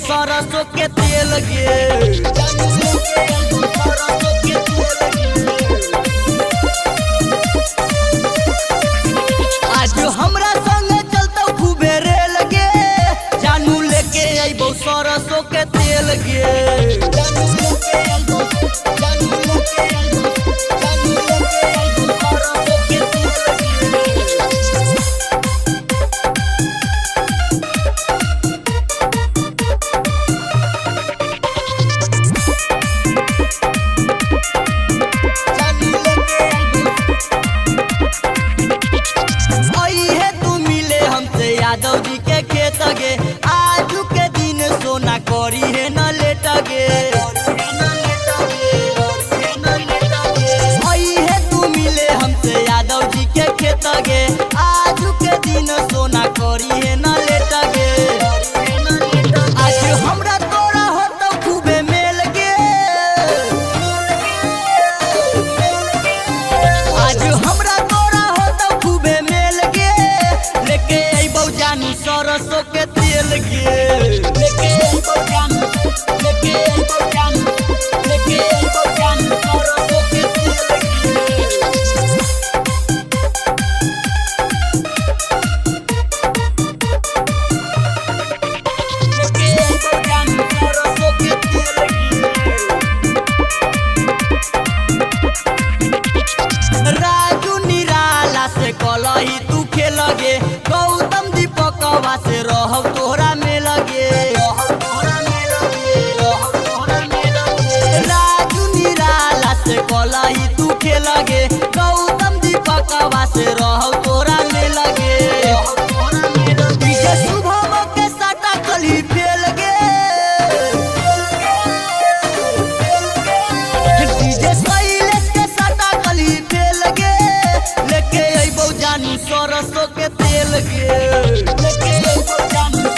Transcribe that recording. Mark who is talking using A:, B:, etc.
A: सरसों के तेल गे आज हमरा संग चलता खूबे रेल गे जानू लेके अइबो सरसों के तेल गे यादव जी के खेत गे आजू के दिन सोना करी है न लेट गे है तू मिले हमसे यादव जी के खेत गे आजू के दिन सोना करी है न लेट गे आज हमरा तोरा हो तो खूबे मेल गे आज हमरा तोरा हो तो खूबे मेल गे लेके जानू सरसों के तेल गे लेके जानू सरसों के राजू निराला से कलही तू खेल गे गौतम दीपकवा से रहो तोहरा में लगे राजू निराला से कलही तू खेल गे गौतम दीपकवा से रहो तोहरा में लगे शुभम के साटा कली फेल गे डीजे शैलेश के साटा कली फेल गे लेके अइबो जानू सरसों के तेल गे लेके अइबो जानू